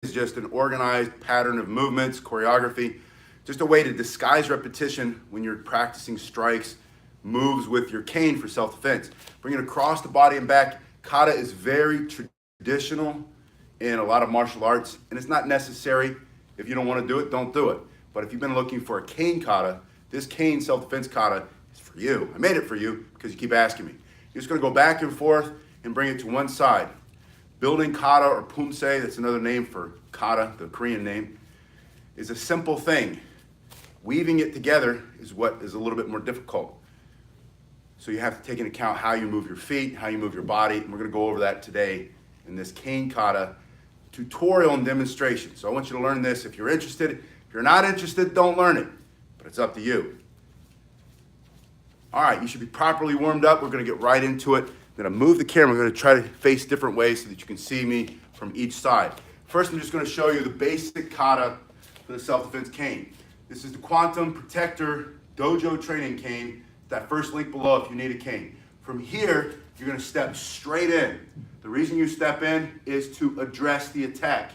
is just an organized pattern of movements, choreography, just a way to disguise repetition when you're practicing strikes, moves with your cane for self-defense. Bring it across the body and back. Kata is very traditional in a lot of martial arts, and it's not necessary. If you don't want to do it, don't do it. But if you've been looking for a cane kata, this cane self-defense kata is for you. I made it for you because you keep asking me. You're just going to go back and forth and bring it to one side. Building kata, or pumse, that's another name for kata, the Korean name, is a simple thing. Weaving it together is what is a little bit more difficult. So you have to take into account how you move your feet, how you move your body, and we're going to go over that today in this cane kata tutorial and demonstration. So I want you to learn this if you're interested. If you're not interested, don't learn it, but it's up to you. All right, you should be properly warmed up. We're going to get right into it. I'm going to move the camera. I'm going to try to face different ways so that you can see me from each side. First, I'm just going to show you the basic kata for the self-defense cane. This is the Quantum Protector Dojo Training Cane. That first link below if you need a cane. From here, you're going to step straight in. The reason you step in is to address the attack.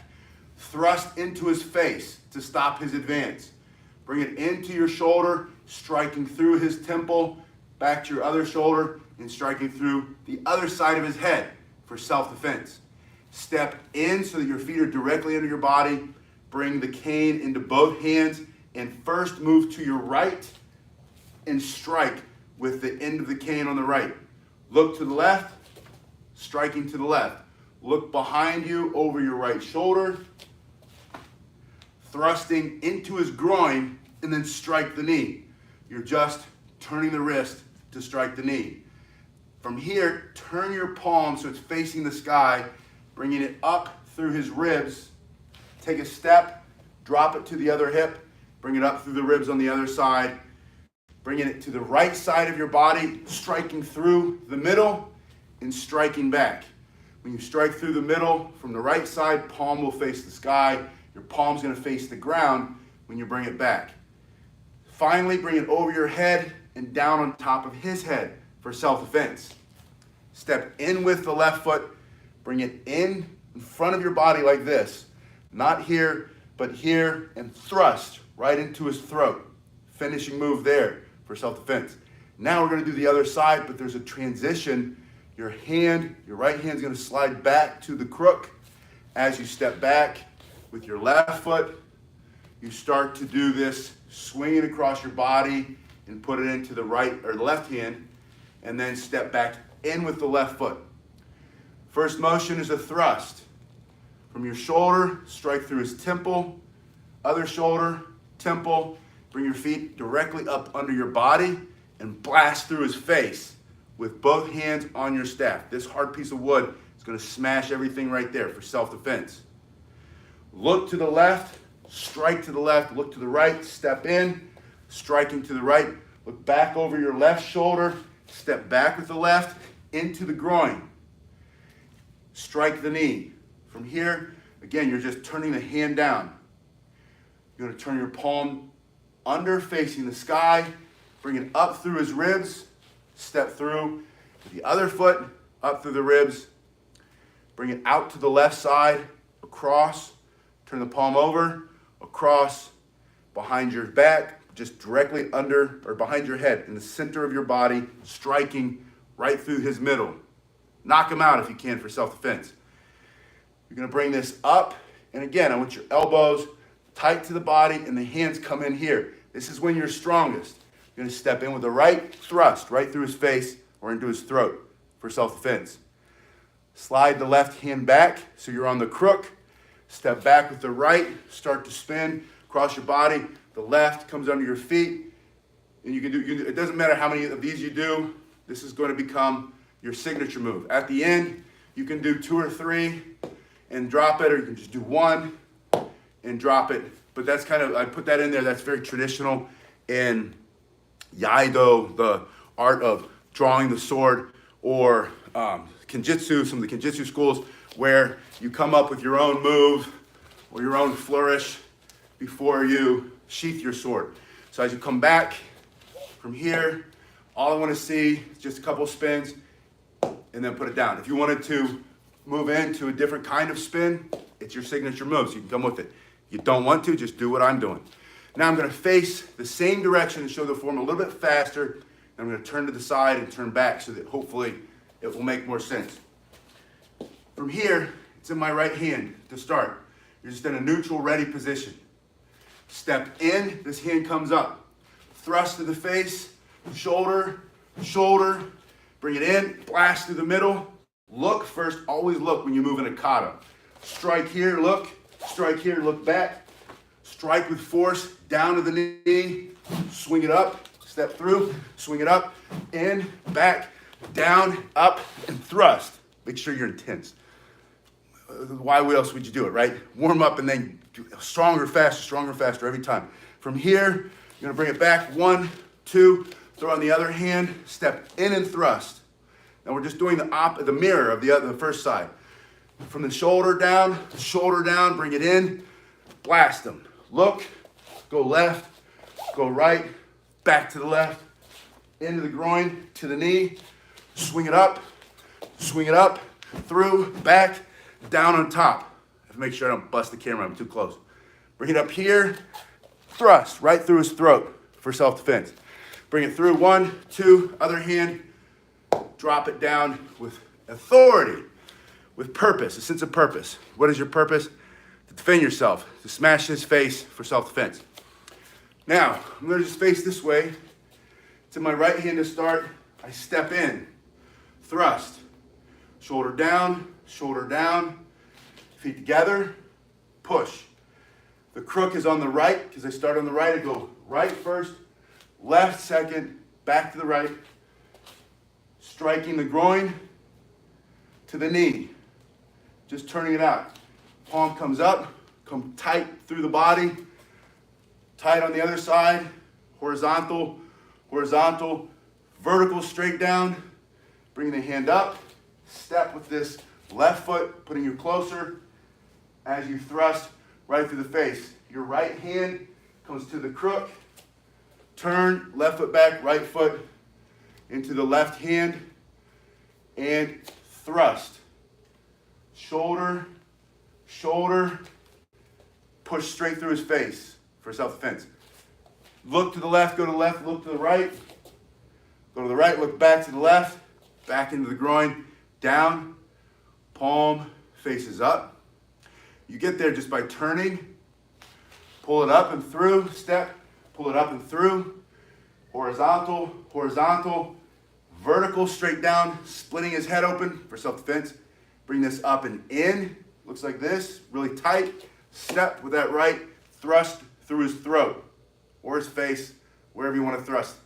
Thrust into his face to stop his advance. Bring it into your shoulder, striking through his temple, back to your other shoulder, and striking through the other side of his head for self-defense. Step in so that your feet are directly under your body. Bring the cane into both hands and first move to your right and strike with the end of the cane on the right. Look to the left, striking to the left. Look behind you over your right shoulder, thrusting into his groin, and then strike the knee. You're just turning the wrist to strike the knee. From here, turn your palm so it's facing the sky, bringing it up through his ribs. Take a step, drop it to the other hip, bring it up through the ribs on the other side, bringing it to the right side of your body, striking through the middle and striking back. When you strike through the middle from the right side, palm will face the sky. Your palm's going to face the ground when you bring it back. Finally, bring it over your head and down on top of his head for self-defense. Step in with the left foot, bring it in front of your body like this. Not here, but here, and thrust right into his throat. Finishing move there for self-defense. Now we're going to do the other side, but there's a transition. Your right hand's going to slide back to the crook. As you step back with your left foot, you start to do this swinging across your body and put it into the right or the left hand, and then step back in with the left foot. First motion is a thrust. From your shoulder, strike through his temple, other shoulder, temple. Bring your feet directly up under your body and blast through his face with both hands on your staff. This hard piece of wood is going to smash everything right there for self-defense. Look to the left, strike to the left, look to the right, step in, striking to the right, look back over your left shoulder, step back with the left into the groin. Strike the knee. From here, again, you're just turning the hand down. You're going to turn your palm under, facing the sky, bring it up through his ribs, step through with the other foot, up through the ribs, bring it out to the left side, across, turn the palm over, across, behind your back, just directly under or behind your head, in the center of your body, striking right through his middle. Knock him out if you can for self-defense. You're going to bring this up, and again, I want your elbows tight to the body and the hands come in here. This is when you're strongest. You're going to step in with the right thrust right through his face or into his throat for self-defense. Slide the left hand back so you're on the crook. Step back with the right, start to spin across your body. The left comes under your feet. And you can do, it doesn't matter how many of these you do, this is going to become your signature move. At the end, you can do 2 or 3 and drop it, or you can just do 1 and drop it. But that's kind of, I put that in there, that's very traditional in Iaido, the art of drawing the sword, or Kenjutsu, some of the Kenjutsu schools, where you come up with your own move or your own flourish before you sheath your sword. So as you come back from here, all I want to see is just a couple spins and then put it down. If you wanted to move into a different kind of spin, It's your signature move, so you can come with it. You don't want to, just do what I'm doing. Now I'm going to face the same direction and show the form a little bit faster. I'm going to turn to the side and turn back so that hopefully it will make more sense. From here, it's in my right hand to start. You're just in a neutral, ready position. Step in, this hand comes up. Thrust to the face, shoulder, shoulder. Bring it in, blast through the middle. Look first, always look when you move in a kata. Strike here, look back. Strike with force, down to the knee. Swing it up, step through, swing it up, in, back, down, up, and thrust. Make sure you're intense. Why else would you do it, right? Warm up and then stronger, faster every time. From here, you're gonna bring it back, 1, 2, throw on the other hand, step in and thrust. Now we're just doing the mirror of the first side. From the shoulder down, bring it in, blast them. Look, go left, go right, back to the left, into the groin, to the knee, swing it up, through, back, down on top. I have to make sure I don't bust the camera, I'm too close. Bring it up here, thrust, right through his throat for self-defense. Bring it through, 1, 2, other hand, drop it down with authority, with purpose, a sense of purpose. What is your purpose? To defend yourself, to smash his face for self-defense. Now, I'm gonna just face this way. It's in my right hand to start. I step in, thrust, shoulder down, feet together, push. The crook is on the right, because I start on the right, I go right first, left second, back to the right, striking the groin to the knee, just turning it out. Palm comes up, come tight through the body, tight on the other side, horizontal, vertical straight down, bring the hand up, step with this left foot, putting you closer as you thrust right through the face. Your right hand comes to the crook, turn, left foot back, right foot into the left hand, and thrust. Shoulder, push straight through his face for self-defense. Look to the left, go to the left, look to the right. Go to the right, look back to the left, back into the groin, down, palm faces up. You get there just by turning, pull it up and through, step, pull it up and through, horizontal, vertical, straight down, splitting his head open for self-defense. Bring this up and in, looks like this, really tight. Step with that right, thrust through his throat or his face, wherever you want to thrust.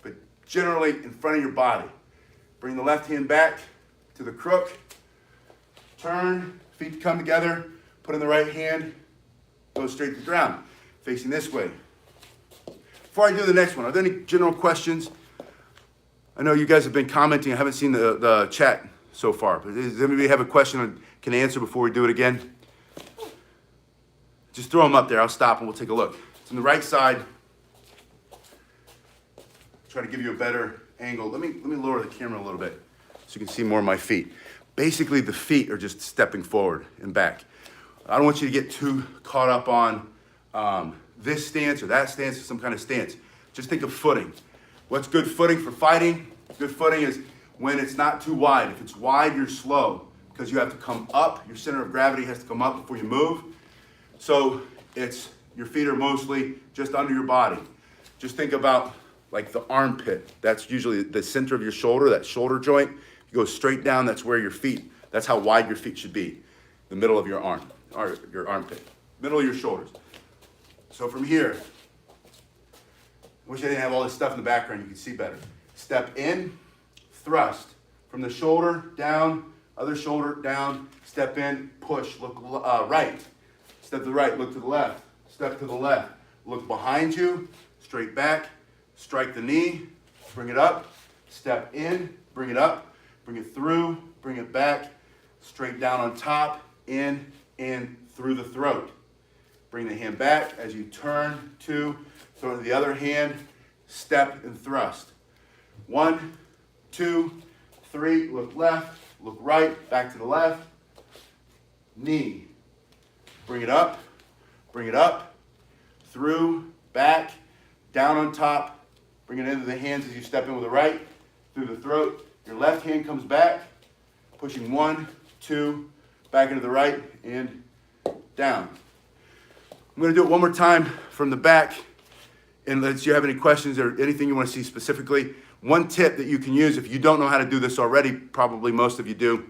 But generally in front of your body. Bring the left hand back to the crook, turn, feet come together, put in the right hand, go straight to the ground, facing this way. Before I do the next one, are there any general questions? I know you guys have been commenting. I haven't seen the chat so far, but does anybody have a question I can answer before we do it again? Just throw them up there. I'll stop and we'll take a look. It's on the right side. Try to give you a better angle. Let me lower the camera a little bit so you can see more of my feet. Basically, the feet are just stepping forward and back. I don't want you to get too caught up on this stance or that stance or some kind of stance. Just think of footing. What's good footing for fighting? Good footing is when it's not too wide. If it's wide, you're slow because you have to come up. Your center of gravity has to come up before you move. So your feet are mostly just under your body. Just think about like the armpit. That's usually the center of your shoulder, that shoulder joint. You go straight down, that's where your feet, that's how wide your feet should be. The middle of your arm, or your armpit, middle of your shoulders. So from here, wish I didn't have all this stuff in the background, you can see better. Step in, thrust. From the shoulder down, other shoulder down, step in, push, look right. Step to the right, look to the left. Step to the left, look behind you, straight back, strike the knee, bring it up, step in, bring it up, bring it through, bring it back, straight down on top, in, through the throat. Bring the hand back as you turn to, throw to the other hand, step and thrust. 1, 2, 3, look left, look right, back to the left, knee, bring it up, through, back, down on top, bring it into the hands as you step in with the right, through the throat. Your left hand comes back, pushing 1, 2, back into the right, and down. I'm going to do it one more time from the back, unless you have any questions or anything you want to see specifically. One tip that you can use if you don't know how to do this already, probably most of you do,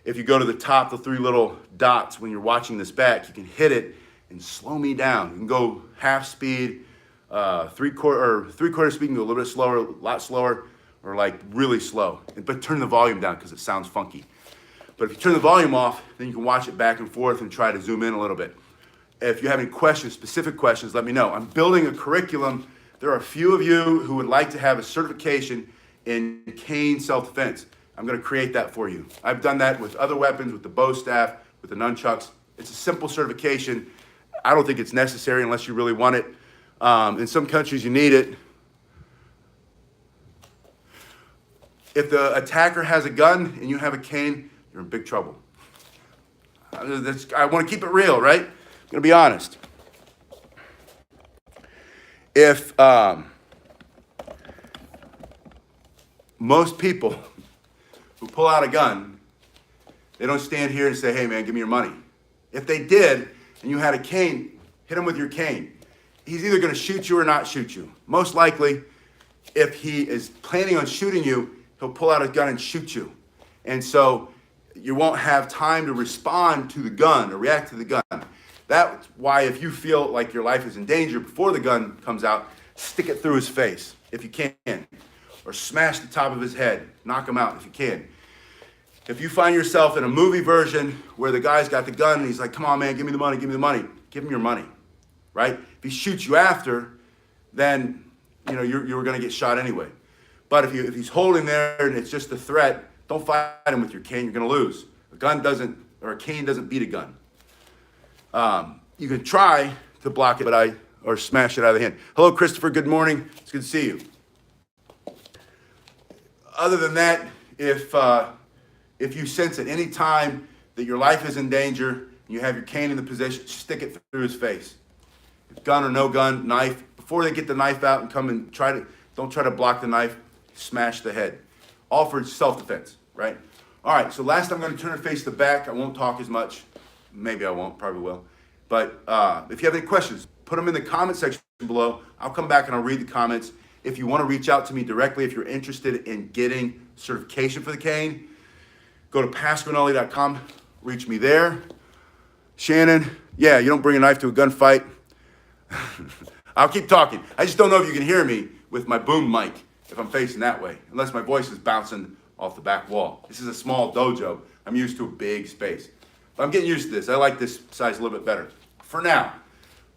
if you go to the top, the 3 little dots when you're watching this back, you can hit it and slow me down. You can go half speed, three-quarter speed, you can go a little bit slower, a lot slower, or like really slow. But turn the volume down because it sounds funky. But if you turn the volume off, then you can watch it back and forth and try to zoom in a little bit. If you have any questions, specific questions, let me know. I'm building a curriculum. There are a few of you who would like to have a certification in cane self-defense. I'm going to create that for you. I've done that with other weapons, with the bow staff, with the nunchucks. It's a simple certification. I don't think it's necessary unless you really want it. In some countries, you need it. If the attacker has a gun and you have a cane, you're in big trouble. I want to keep it real, right? I'm going to be honest. If most people who pull out a gun, they don't stand here and say, hey man, give me your money. If they did, and you had a cane, hit him with your cane. He's either going to shoot you or not shoot you. Most likely, if he is planning on shooting you, he'll pull out a gun and shoot you. And so you won't have time to respond to the gun or react to the gun. That's why if you feel like your life is in danger before the gun comes out, stick it through his face if you can. Or smash the top of his head, knock him out if you can. If you find yourself in a movie version where the guy's got the gun and he's like, come on man, give me the money, give me the money. Give him your money, right? If he shoots you after, then you're gonna get shot anyway. But if he's holding there and it's just a threat, don't fight him with your cane, you're gonna lose. A cane doesn't beat a gun. You can try to block it, or smash it out of the hand. Hello, Christopher, good morning. It's good to see you. Other than that, if you sense at any time that your life is in danger, and you have your cane in the position, stick it through his face. Gun or no gun, knife. Before they get the knife out and come and don't try to block the knife, smash the head. All for self-defense, right? All right, so last I'm going to turn and face the back. I won't talk as much. Maybe I won't, probably will. But if you have any questions, put them in the comment section below. I'll come back and I'll read the comments. If you want to reach out to me directly, if you're interested in getting certification for the cane, go to Pasquinilli.com, reach me there. Shannon, yeah, you don't bring a knife to a gunfight. I'll keep talking. I just don't know if you can hear me with my boom mic if I'm facing that way, unless my voice is bouncing off the back wall. This is a small dojo. I'm used to a big space. But I'm getting used to this. I like this size a little bit better. For now,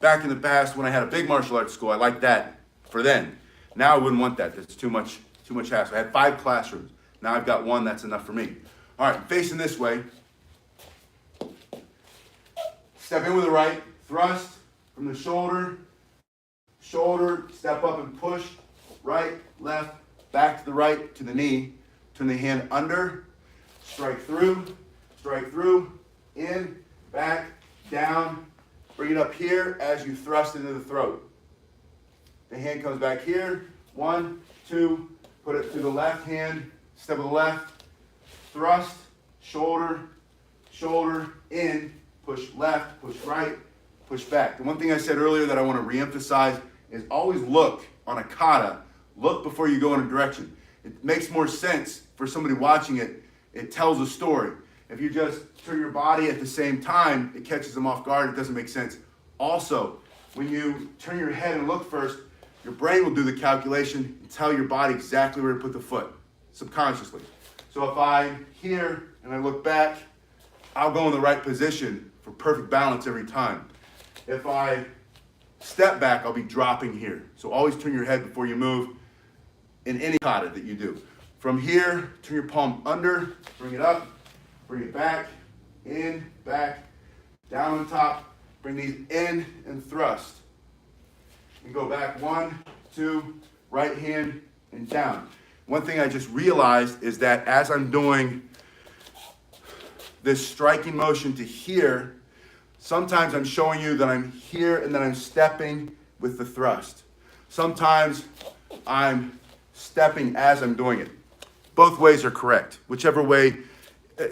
back in the past when I had a big martial arts school, I liked that for then. Now I wouldn't want that. That's too much hassle. I had 5 classrooms. Now I've got 1. That's enough for me. All right, facing this way. Step in with the right. Thrust from the shoulder. Shoulder, step up and push. Right, left, back to the right, to the knee. Turn the hand under. Strike through, in, back, down. Bring it up here as you thrust into the throat. The hand comes back here. 1, 2, put it through the left hand, step with the left, thrust, shoulder, in, push left, push right, push back. The one thing I said earlier that I want to reemphasize is always look on a kata, look before you go in a direction. It makes more sense for somebody watching it. It tells a story. If you just turn your body at the same time, it catches them off guard. It doesn't make sense. Also, when you turn your head and look first, your brain will do the calculation and tell your body exactly where to put the foot, subconsciously. So if I'm here and I look back, I'll go in the right position for perfect balance every time. If I step back, I'll be dropping here. So always turn your head before you move in any kata that you do. From here, turn your palm under, bring it up, bring it back, in, back, down on top, bring these in and thrust. And go back 1, 2, right hand and down. One thing I just realized is that as I'm doing this striking motion to here, Sometimes I'm showing you that I'm here and then I'm stepping with the thrust. Sometimes I'm stepping as I'm doing it. Both ways are correct. Whichever way,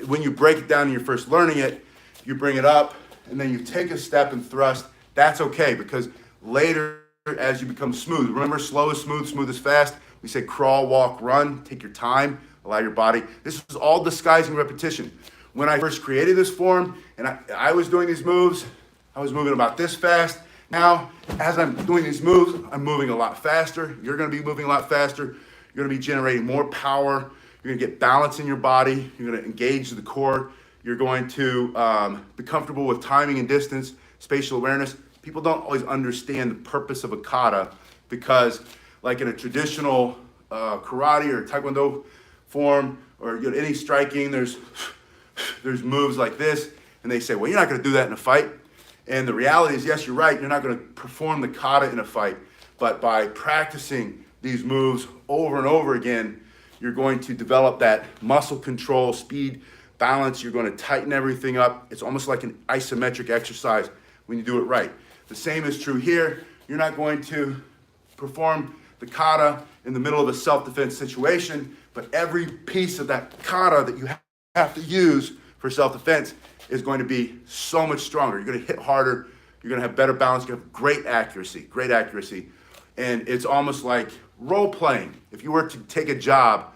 when you break it down and you're first learning it, you bring it up and then you take a step and thrust. That's okay, because later as you become smooth, remember slow is smooth, smooth is fast. We say crawl, walk, run. Take your time, allow your body. This is all disguising repetition. When I first created this form and I was doing these moves, I was moving about this fast. Now, as I'm doing these moves, I'm moving a lot faster. You're gonna be moving a lot faster. You're gonna be generating more power. You're gonna get balance in your body. You're gonna engage the core. You're going to be comfortable with timing and distance, spatial awareness. People don't always understand the purpose of a kata, because like in a traditional karate or taekwondo form, or any striking, there's moves like this, and they say, well, you're not going to do that in a fight. And the reality is, yes, you're right, you're not going to perform the kata in a fight, but by practicing these moves over and over again, you're going to develop that muscle control, speed, balance. You're going to tighten everything up. It's almost like an isometric exercise when you do it right. The same is true here. You're not going to perform the kata in the middle of a self-defense situation, but every piece of that kata that you have to use for self-defense is going to be so much stronger. You're going to hit harder. You're going to have better balance. You're going to have great accuracy. And it's almost like role playing. If you were to take a job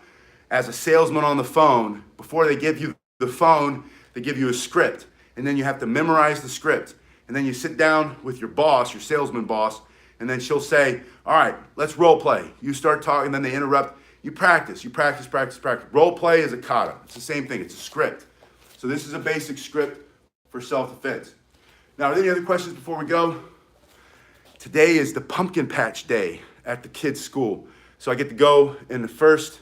as a salesman on the phone, before they give you the phone, they give you a script, and then you have to memorize the script. And then you sit down with your boss, your salesman boss, and then she'll say, all right, let's role play. You start talking, then they interrupt. You practice. Role play is a kata. It's the same thing. It's a script. So this is a basic script for self-defense. Now, are there any other questions before we go? Today is the pumpkin patch day at the kids' school. So I get to go in the first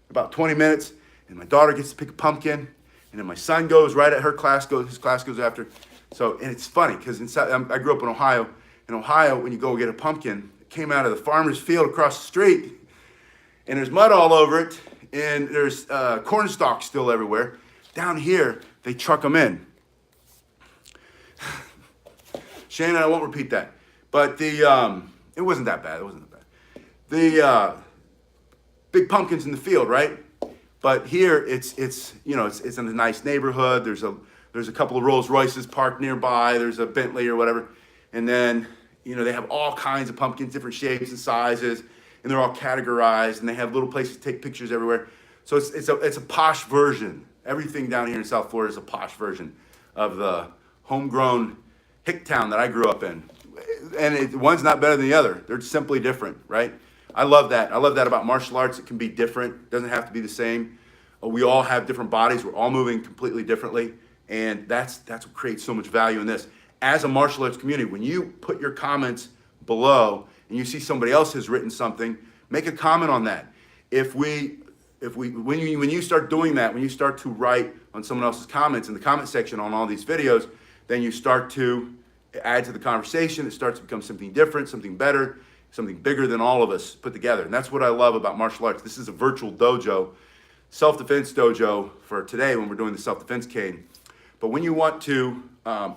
about 20 minutes, and my daughter gets to pick a pumpkin, and then my son goes right at his class goes after. So, and it's funny, because I grew up in Ohio. In Ohio, when you go get a pumpkin, it came out of the farmer's field across the street, and there's mud all over it, and there's corn stalks still everywhere. Down here, they truck them in. Shannon, I won't repeat that. But it wasn't that bad. The big pumpkins in the field, right? But here, it's in a nice neighborhood. There's a couple of Rolls Royces parked nearby. There's a Bentley or whatever. And then, they have all kinds of pumpkins, different shapes and sizes, and they're all categorized, and they have little places to take pictures everywhere. So it's a posh version. Everything down here in South Florida is a posh version of the homegrown hick town that I grew up in. And one's not better than the other. They're simply different, right? I love that. I love that about martial arts. It can be different. It doesn't have to be the same. We all have different bodies. We're all moving completely differently. And that's what creates so much value in this. As a martial arts community, when you put your comments below and you see somebody else has written something, make a comment on that. When you start doing that, when you start to write on someone else's comments in the comment section on all these videos, then you start to add to the conversation. It starts to become something different, something better, something bigger than all of us put together. And that's what I love about martial arts. This is a virtual dojo, self-defense dojo for today when we're doing the self-defense cane. But when you want to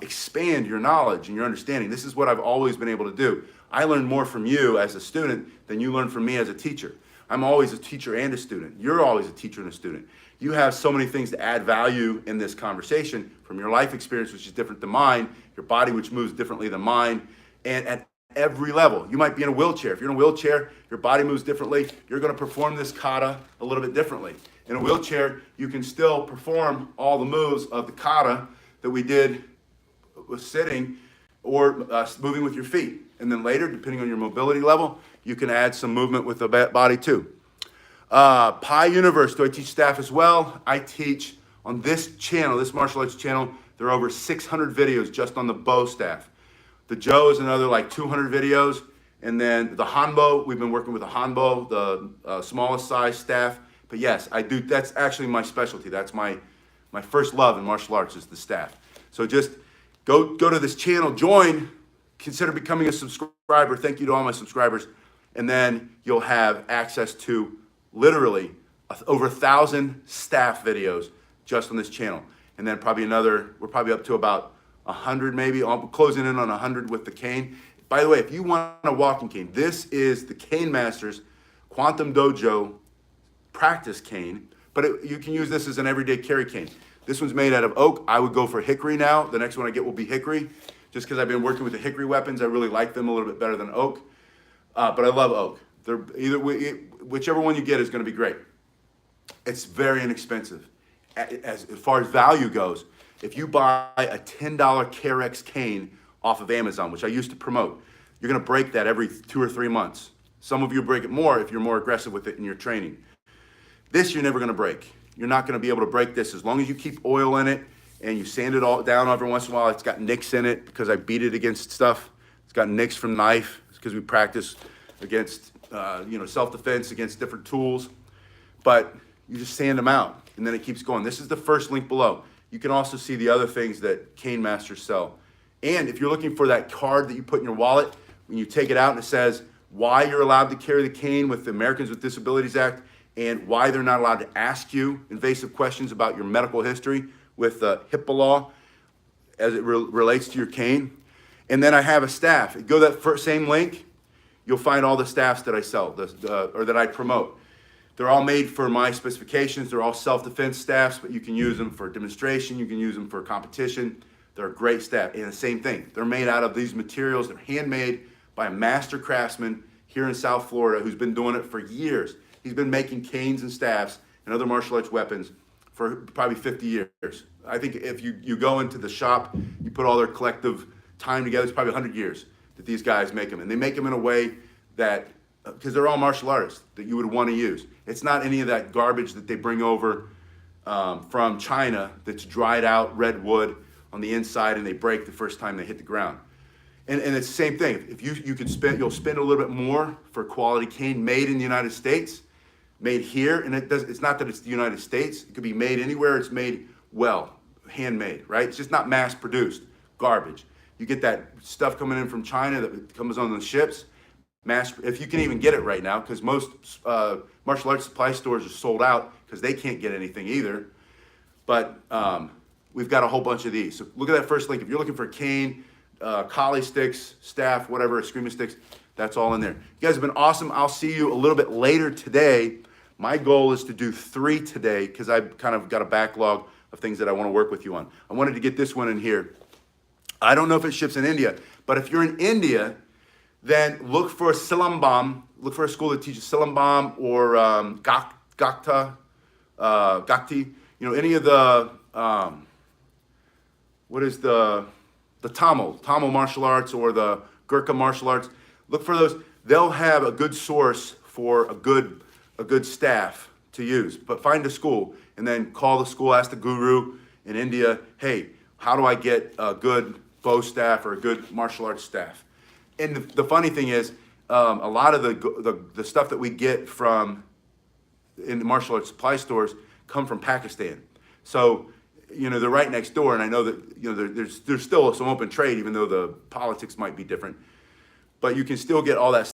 expand your knowledge and your understanding, this is what I've always been able to do. I learn more from you as a student than you learn from me as a teacher. I'm always a teacher and a student. You're always a teacher and a student. You have so many things to add value in this conversation from your life experience, which is different than mine, your body, which moves differently than mine, and at every level. You might be in a wheelchair. If you're in a wheelchair, your body moves differently. You're going to perform this kata a little bit differently. In a wheelchair, you can still perform all the moves of the kata that we did with sitting or moving with your feet. And then later, depending on your mobility level, you can add some movement with the body too. Pi Universe, do I teach staff as well? I teach on this channel, this martial arts channel, there are over 600 videos just on the bow staff. The Joe is another like 200 videos. And then the Hanbo, we've been working with the Hanbo, the smallest size staff. But yes, I do, that's actually my specialty. That's my first love in martial arts is the staff. So just go to this channel, join, consider becoming a subscriber. Thank you to all my subscribers. And then you'll have access to literally over 1,000 staff videos just on this channel. And then we're probably up to about 100 maybe, I'm closing in on 100 with the cane. By the way, if you want a walking cane, this is the Cane Masters Quantum Dojo practice cane, but you can use this as an everyday carry cane. This one's made out of oak. I would go for hickory now. The next one I get will be hickory, just because I've been working with the hickory weapons. I really like them a little bit better than oak, but I love oak. They're whichever one you get is going to be great. It's very inexpensive. As far as value goes, if you buy a $10 Carex cane off of Amazon, which I used to promote, you're going to break that every 2 or 3 months. Some of you break it more if you're more aggressive with it in your training. This you're never going to break. You're not going to be able to break this as long as you keep oil in it and you sand it all down every once in a while. It's got nicks in it because I beat it against stuff. It's got nicks from knife. It's because we practice against self-defense against different tools. But you just sand them out and then it keeps going. This is the first link below. You can also see the other things that Cane Masters sell. And if you're looking for that card that you put in your wallet, when you take it out and it says why you're allowed to carry the cane with the Americans with Disabilities Act and why they're not allowed to ask you invasive questions about your medical history with HIPAA law as it relates to your cane. And then I have a staff. Go to that same link, you'll find all the staffs that I sell or that I promote. They're all made for my specifications. They're all self-defense staffs, but you can use them for demonstration. You can use them for competition. They're a great staff. And the same thing, they're made out of these materials. They're handmade by a master craftsman here in South Florida who's been doing it for years. He's been making canes and staffs and other martial arts weapons for probably 50 years. I think if you go into the shop, you put all their collective time together, it's probably 100 years that these guys make them. And they make them in a way that, because they're all martial artists, that you would want to use. It's not any of that garbage that they bring over from China that's dried out red wood on the inside and they break the first time they hit the ground. And it's the same thing. If you'll spend a little bit more for a quality cane made in the United States, made here, and it's not that it's the United States. It could be made anywhere. It's made well, handmade, right? It's just not mass produced garbage. You get that stuff coming in from China that comes on the ships. If you can even get it right now, because most martial arts supply stores are sold out because they can't get anything either. But we've got a whole bunch of these. So look at that first link. If you're looking for a cane, collie sticks, staff, whatever, screaming sticks, that's all in there. You guys have been awesome. I'll see you a little bit later today. My goal is to do 3 today because I've kind of got a backlog of things that I want to work with you on. I wanted to get this one in here. I don't know if it ships in India, but if you're in India, then look for Silambam. Look for a school that teaches Silambam or Gakta, Gakti. Any of the, the Tamil martial arts or the Gurkha martial arts. Look for those. They'll have a good source for a good staff to use. But find a school and then call the school, ask the guru in India, hey, how do I get a good bow staff or a good martial arts staff? And the funny thing is, a lot of the stuff that we get from in the martial arts supply stores come from Pakistan. So, they're right next door, and I know that there's still some open trade, even though the politics might be different. But you can still get all that